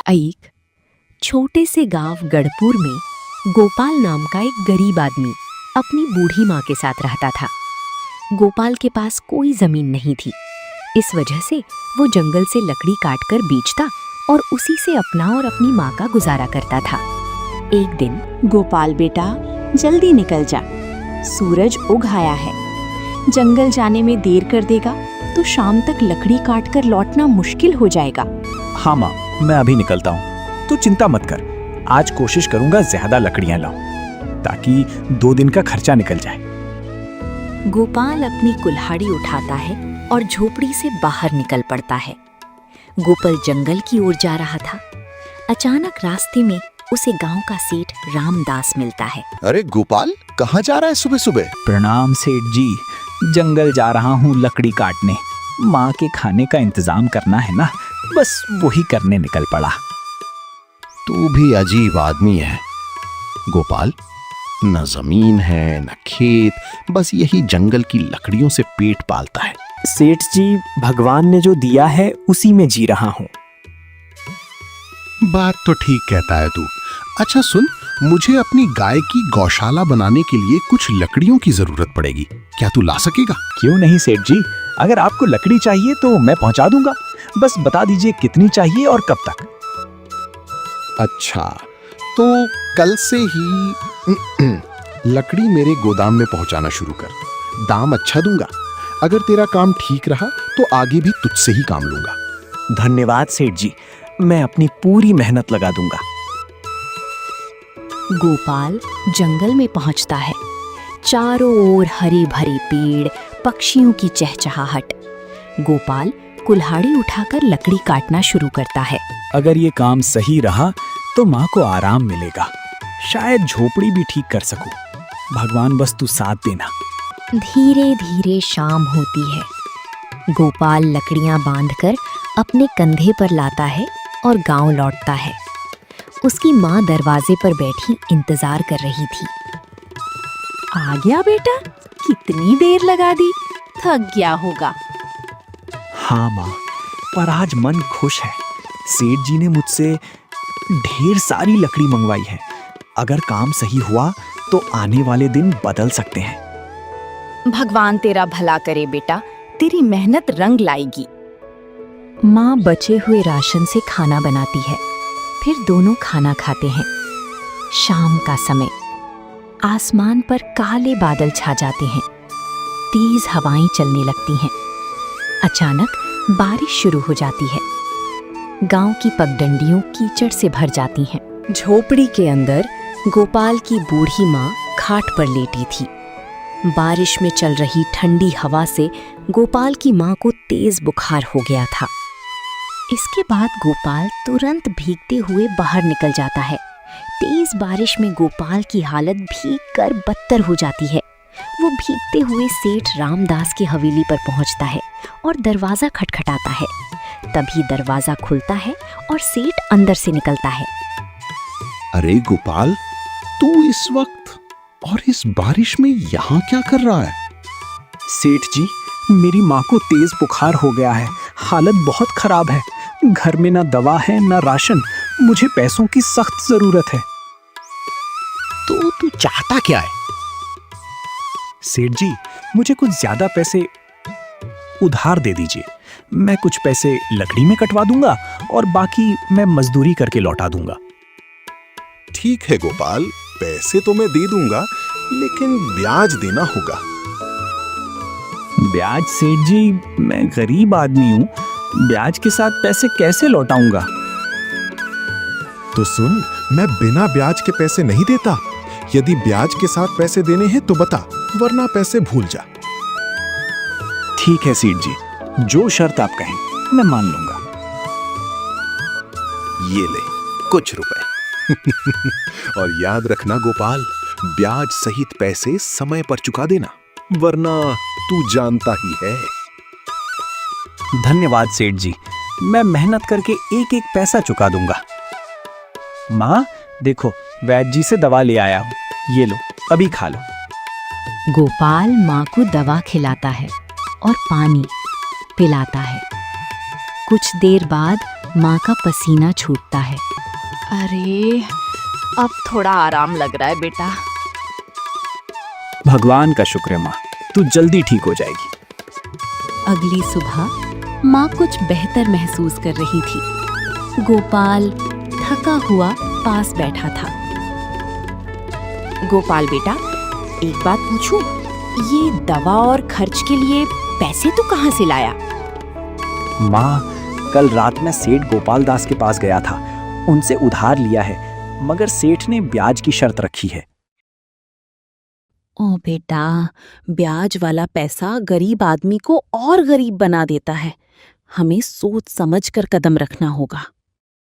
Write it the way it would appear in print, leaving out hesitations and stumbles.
एक छोटे से गांव गढ़पुर में गोपाल नाम का एक गरीब आदमी अपनी बूढ़ी माँ के साथ रहता था। गोपाल के पास कोई जमीन नहीं थी, इस वजह से वो जंगल से लकड़ी काटकर बेचता और उसी से अपना और अपनी माँ का गुजारा करता था। एक दिन, गोपाल बेटा, जल्दी निकल जा, सूरज उग आया है। जंगल जाने में देर कर देगा तो शाम तक लकड़ी काटकर लौटना मुश्किल हो जाएगा। हाँ माँ, मैं अभी निकलता हूँ, तो चिंता मत कर। आज कोशिश करूंगा ज्यादा लकड़ियां लाऊं ताकि 2 दिन का खर्चा निकल जाए। गोपाल अपनी कुल्हाड़ी उठाता है और झोपड़ी से बाहर निकल पड़ता है। गोपाल जंगल की ओर जा रहा था। अचानक रास्ते में उसे गांव का सेठ रामदास मिलता है। अरे गोपाल, कहाँ जा रहा है सुबह सुबह? प्रणाम सेठ जी, जंगल जा रहा हूँ लकड़ी काटने। माँ के खाने का इंतजाम करना है ना, बस वही करने निकल पड़ा। तू भी अजीब आदमी है गोपाल। न जमीन है न खेत, बस यही जंगल की लकड़ियों से पेट पालता है। सेठ जी, भगवान ने जो दिया है उसी में जी रहा हूँ। बात तो ठीक कहता है तू। अच्छा सुन, मुझे अपनी गाय की गौशाला बनाने के लिए कुछ लकड़ियों की जरूरत पड़ेगी, क्या तू ला सकेगा? क्यों नहीं सेठ जी, अगर आपको लकड़ी चाहिए तो मैं पहुंचा दूंगा। बस बता दीजिए कितनी चाहिए और कब तक। अच्छा, तो कल से ही लकड़ी मेरे गोदाम में पहुंचाना शुरू कर। दाम अच्छा दूंगा। अगर तेरा काम ठीक रहा तो आगे भी तुझसे ही काम लूंगा। धन्यवाद सेठ जी, मैं अपनी पूरी मेहनत लगा दूंगा। गोपाल जंगल में पहुंचता है। चारों ओर हरे भरे पेड़, पक्षियों की चहचहाहट। गोपाल कुल्हाड़ी उठाकर लकड़ी काटना शुरू करता है। अगर ये काम सही रहा तो माँ को आराम मिलेगा, शायद झोपड़ी भी ठीक कर सकूं। भगवान बस तू साथ देना। धीरे धीरे शाम होती है। गोपाल लकड़ियां बांधकर अपने कंधे पर लाता है और गांव लौटता है। उसकी माँ दरवाजे पर बैठी इंतजार कर रही थी। आ गया बेटा, कितनी देर लगा दी, थक गया होगा। हाँ माँ, पर आज मन खुश है। सेठ जी ने मुझसे ढेर सारी लकड़ी मंगवाई है। अगर काम सही हुआ तो आने वाले दिन बदल सकते हैं। भगवान तेरा भला करे बेटा, तेरी मेहनत रंग लाएगी। माँ बचे हुए राशन से खाना बनाती है। फिर दोनों खाना खाते हैं। शाम का समय, आसमान पर काले बादल छा जाते हैं। तेज हवाएं चलने लगती हैं। अचानक बारिश शुरू हो जाती है। गांव की पगडंडियों कीचड़ से भर जाती हैं। झोपड़ी के अंदर गोपाल की बूढ़ी माँ खाट पर लेटी थी। बारिश में चल रही ठंडी हवा से गोपाल की माँ को तेज बुखार हो गया था। इसके बाद गोपाल तुरंत भीगते हुए बाहर निकल जाता है। तेज बारिश में गोपाल की हालत भीग कर बदतर हो जाती है। वो भीगते हुए सेठ रामदास की हवेली पर पहुंचता है और दरवाजा खटखटाता है। तभी दरवाजा खुलता है और सेठ अंदर से निकलता है। अरे गोपाल, तू इस वक्त और इस बारिश में यहाँ क्या कर रहा है? सेठ जी, मेरी माँ को तेज बुखार हो गया है। हालत बहुत खराब है। घर में ना दवा है ना राशन। मुझे पैसों की सख्त जरूरत है। तो तू चाहता क्या है? सेठ जी, मुझे कुछ ज्यादा पैसे उधार दे दीजिए। मैं कुछ पैसे लकड़ी में कटवा दूंगा और बाकी मैं मजदूरी करके लौटा दूंगा। ठीक है गोपाल, पैसे तो मैं दे दूंगा, लेकिन ब्याज देना होगा। ब्याज? सेठ जी, मैं गरीब आदमी हूँ, ब्याज के साथ पैसे कैसे लौटाऊंगा? तो सुन, मैं बिना ब्याज के पैसे नहीं देता। यदि ब्याज के साथ पैसे देने हैं तो बता, वरना पैसे भूल जा। ठीक है सेठ जी, जो शर्त आप कहें मैं मान लूंगा। ये ले कुछ रुपए। और याद रखना गोपाल, ब्याज सहित पैसे समय पर चुका देना, वरना तू जानता ही है। धन्यवाद सेठ जी, मैं मेहनत करके एक एक पैसा चुका दूंगा। माँ देखो, वैद्य जी से दवा ले आया हूँ, ये लो, अभी खा लो। गोपाल माँ को दवा खिलाता है और पानी पिलाता है। कुछ देर बाद माँ का पसीना छूटता है। अरे अब थोड़ा आराम लग रहा है बेटा। भगवान का शुक्र है माँ, तू जल्दी ठीक हो जाएगी। अगली सुबह माँ कुछ बेहतर महसूस कर रही थी। गोपाल थका हुआ पास बैठा था। गोपाल बेटा, एक बात पूछूं? ये दवा और खर्च के लिए पैसे तू कहाँ से लाया? माँ, कल रात मैं सेठ गोपाल दास के पास गया था, उनसे उधार लिया है, मगर सेठ ने ब्याज की शर्त रखी है। ओ बेटा, ब्याज वाला पैसा गरीब आदमी को और गरीब बना देता है। हमें सोच समझ कर कदम रखना होगा।